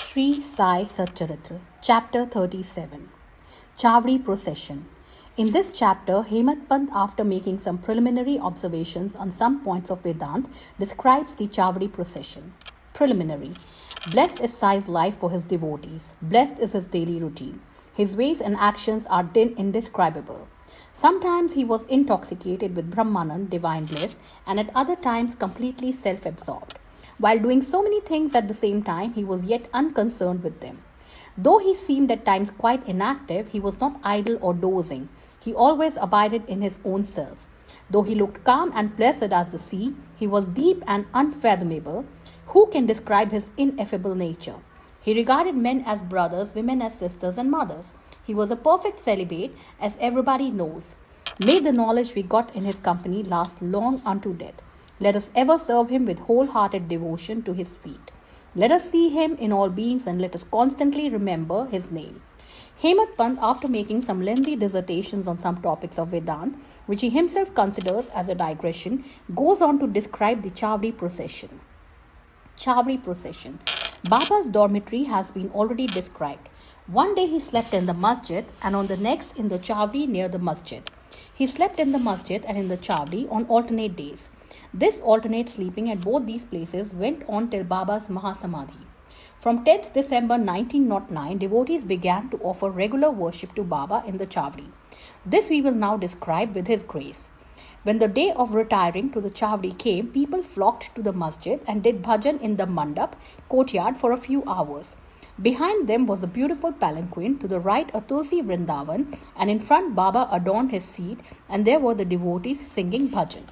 Sai Satcharitra Chapter 37 Chavdi Procession. In this chapter, Hemant Pant, after making some preliminary observations on some points of Vedanta, describes the Chavdi procession. Preliminary. Blessed is Sai's life for his devotees. Blessed is his daily routine. His ways and actions are indescribable. Sometimes he was intoxicated with Brahmanand, divine bliss, and at other times completely self-absorbed. While doing so many things at the same time, he was yet unconcerned with them. Though he seemed at times quite inactive, he was not idle or dozing. He always abided in his own self. Though he looked calm and placid as the sea, he was deep and unfathomable. Who can describe his ineffable nature? He regarded men as brothers, women as sisters and mothers. He was a perfect celibate, as everybody knows. May the knowledge we got in his company last long unto death. Let us ever serve him with wholehearted devotion to his feet. Let us see him in all beings and let us constantly remember his name. Hemant Pant, after making some lengthy dissertations on some topics of Vedanta, which he himself considers as a digression, goes on to describe the Chavdi procession. Chavdi procession. Baba's dormitory has been already described. One day he slept in the masjid and on the next in the Chavdi near the masjid. He slept in the masjid and in the Chavdi on alternate days. This alternate sleeping at both these places went on till Baba's Mahasamadhi. From 10th December 1909, devotees began to offer regular worship to Baba in the Chavdi. This we will now describe with his grace. When the day of retiring to the Chavdi came, people flocked to the masjid and did bhajan in the mandap courtyard for a few hours. Behind them was a beautiful palanquin, to the right a Tulsi Vrindavan, and in front Baba adorned his seat, and there were the devotees singing bhajan.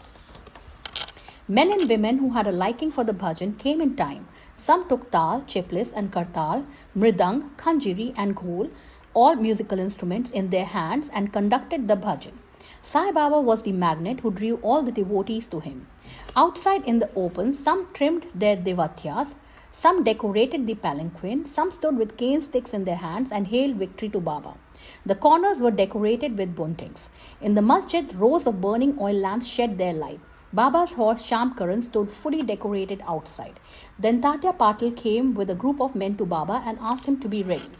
Men and women who had a liking for the bhajan came in time. Some took tal, chiplis and kartal, mridang, khanjiri and ghol, all musical instruments in their hands and conducted the bhajan. Sai Baba was the magnet who drew all the devotees to him. Outside in the open, some trimmed their devatyas, some decorated the palanquin, some stood with cane sticks in their hands and hailed victory to Baba. The corners were decorated with buntings. In the masjid, rows of burning oil lamps shed their light. Baba's horse Shamkaran stood fully decorated outside. Then Tatya Patil came with a group of men to Baba and asked him to be ready.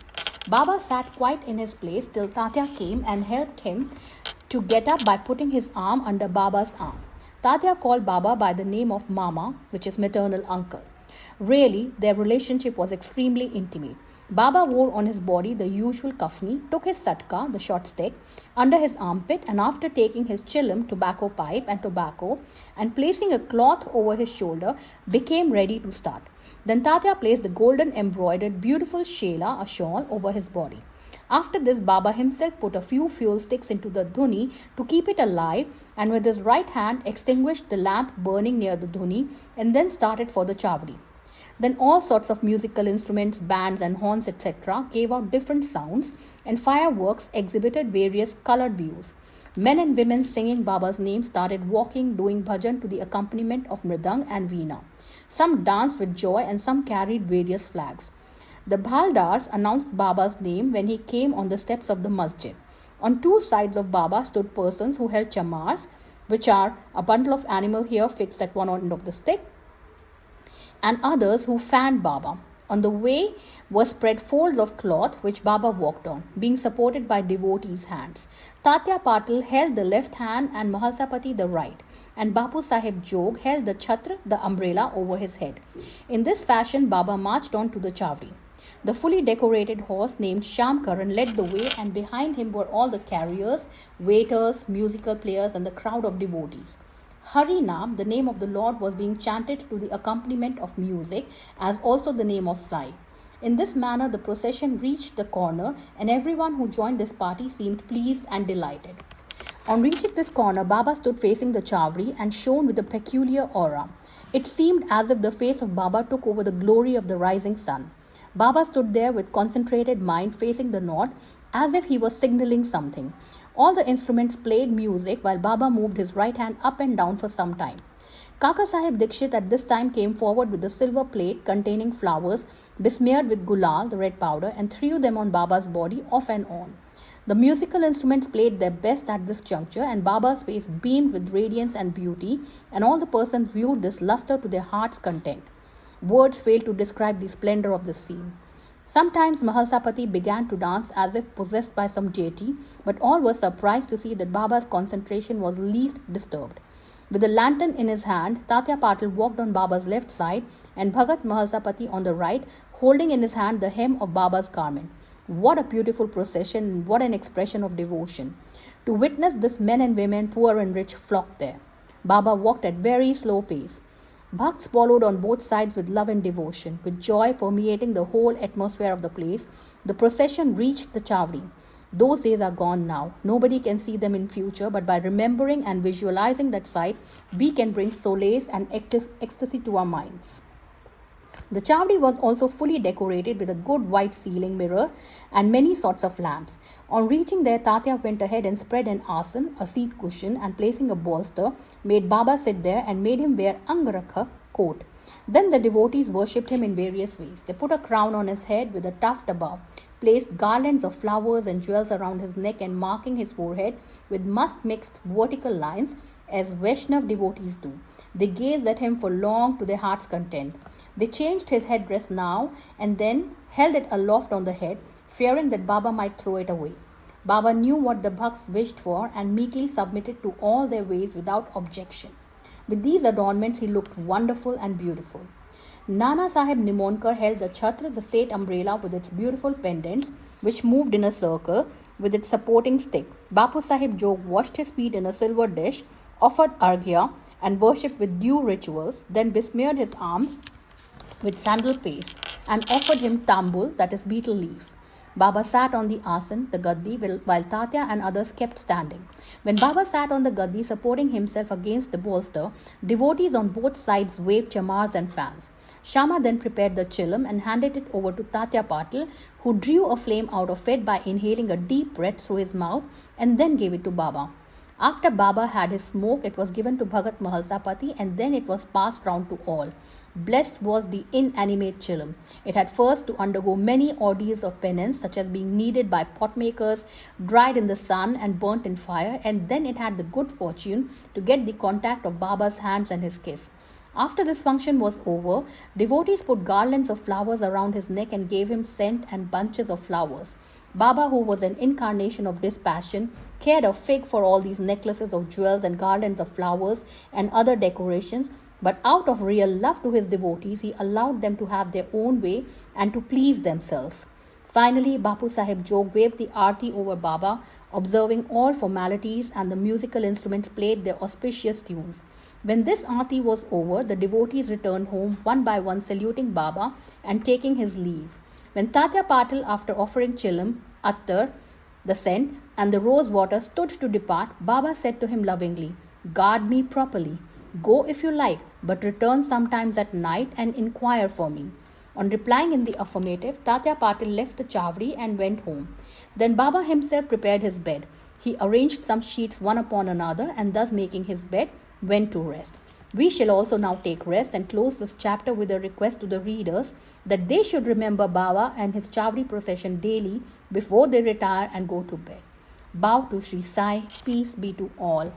Baba sat quiet in his place till Tatya came and helped him to get up by putting his arm under Baba's arm. Tatya called Baba by the name of Mama, which is maternal uncle. Really, their relationship was extremely intimate. Baba wore on his body the usual kafni, took his satka, the short stick, under his armpit, and after taking his chillum, tobacco pipe and tobacco, and placing a cloth over his shoulder, became ready to start. Then Tatya placed a golden embroidered beautiful shela, a shawl, over his body. After this, Baba himself put a few fuel sticks into the dhuni to keep it alive, and with his right hand extinguished the lamp burning near the dhuni, and then started for the Chavdi. Then all sorts of musical instruments, bands and horns, etc. gave out different sounds, and fireworks exhibited various colored views. Men and women singing Baba's name started walking, doing bhajan to the accompaniment of mridang and veena. Some danced with joy and some carried various flags. The bhaldars announced Baba's name when he came on the steps of the masjid. On two sides of Baba stood persons who held chamars, which are a bundle of animal hair fixed at one end of the stick, and others who fanned Baba. On the way were spread folds of cloth which Baba walked on, being supported by devotees' hands. Tatya Patil held the left hand and Mahasapati the right, and Bapu Sahib Jog held the chhatra, the umbrella, over his head. In this fashion, Baba marched on to the Chavdi. The fully decorated horse named Shamkaran led the way, and behind him were all the carriers, waiters, musical players, and the crowd of devotees. Harinam, the name of the Lord, was being chanted to the accompaniment of music, as also the name of Sai. In this manner, the procession reached the corner, and everyone who joined this party seemed pleased and delighted. On reaching this corner, Baba stood facing the Chavdi and shone with a peculiar aura. It seemed as if the face of Baba took over the glory of the rising sun. Baba stood there with concentrated mind facing the north, as if he was signaling something. All the instruments played music while Baba moved his right hand up and down for some time. Kaka Sahib Dikshit at this time came forward with a silver plate containing flowers besmeared with gulal, the red powder, and threw them on Baba's body off and on. The musical instruments played their best at this juncture, and Baba's face beamed with radiance and beauty, and all the persons viewed this luster to their heart's content. Words fail to describe the splendor of this scene. Sometimes Mahalsapati began to dance as if possessed by some deity, but all were surprised to see that Baba's concentration was least disturbed. With a lantern in his hand, Tatya Patil walked on Baba's left side and Bhagat Mahalsapati on the right, holding in his hand the hem of Baba's garment. What a beautiful procession and what an expression of devotion. To witness this, men and women, poor and rich, flocked there. Baba walked at very slow pace. Bhakts followed on both sides with love and devotion. With joy permeating the whole atmosphere of the place, the procession reached the Chavdi. Those days are gone now. Nobody can see them in future, but by remembering and visualizing that sight, we can bring solace and ecstasy to our minds. The Chavdi was also fully decorated with a good white ceiling mirror and many sorts of lamps. On reaching there, Tatya went ahead and spread an asan, a seat cushion, and placing a bolster, made Baba sit there and made him wear Angarakha coat. Then the devotees worshipped him in various ways. They put a crown on his head with a tuft above, placed garlands of flowers and jewels around his neck and marking his forehead with musk-mixed vertical lines as Vaishnav devotees do. They gazed at him for long to their heart's content. They changed his headdress now and then held it aloft on the head, fearing that Baba might throw it away. Baba knew what the Bhakts wished for and meekly submitted to all their ways without objection. With these adornments, he looked wonderful and beautiful. Nana Sahib Nimonkar held the chhatra, the state umbrella with its beautiful pendants, which moved in a circle with its supporting stick. Bapu Sahib Jog washed his feet in a silver dish, offered arghya and worshipped with due rituals, then besmeared his arms with sandal paste and offered him tambul, that is betel leaves. Baba sat on the asan, the gaddi, while Tatya and others kept standing. When Baba sat on the gaddi, supporting himself against the bolster, devotees on both sides waved chamars and fans. Shama then prepared the chilam and handed it over to Tatya Patil, who drew a flame out of it by inhaling a deep breath through his mouth and then gave it to Baba. After Baba had his smoke, it was given to Bhagat Mahalsapati and then it was passed round to all. Blessed was the inanimate chilam. It had first to undergo many ordeals of penance, such as being kneaded by potmakers, dried in the sun and burnt in fire, and then it had the good fortune to get the contact of Baba's hands and his kiss. After this function was over, devotees put garlands of flowers around his neck and gave him scent and bunches of flowers. Baba, who was an incarnation of dispassion, cared a fig for all these necklaces of jewels and garlands of flowers and other decorations, but out of real love to his devotees, he allowed them to have their own way and to please themselves. Finally, Bapu Sahib Jog waved the aarti over Baba, observing all formalities, and the musical instruments played their auspicious tunes. When this aarti was over, the devotees returned home one by one, saluting Baba and taking his leave. When Tatya Patil, after offering chilam, attar, the scent, and the rose water, stood to depart, Baba said to him lovingly, "Guard me properly. Go if you like, but return sometimes at night and inquire for me." On replying in the affirmative, Tatya Patil left the Chavdi and went home. Then Baba himself prepared his bed. He arranged some sheets one upon another and thus making his bed, went to rest. We shall also now take rest and close this chapter with a request to the readers that they should remember Baba and his Chavdi procession daily before they retire and go to bed. Bow to Sri Sai, peace be to all.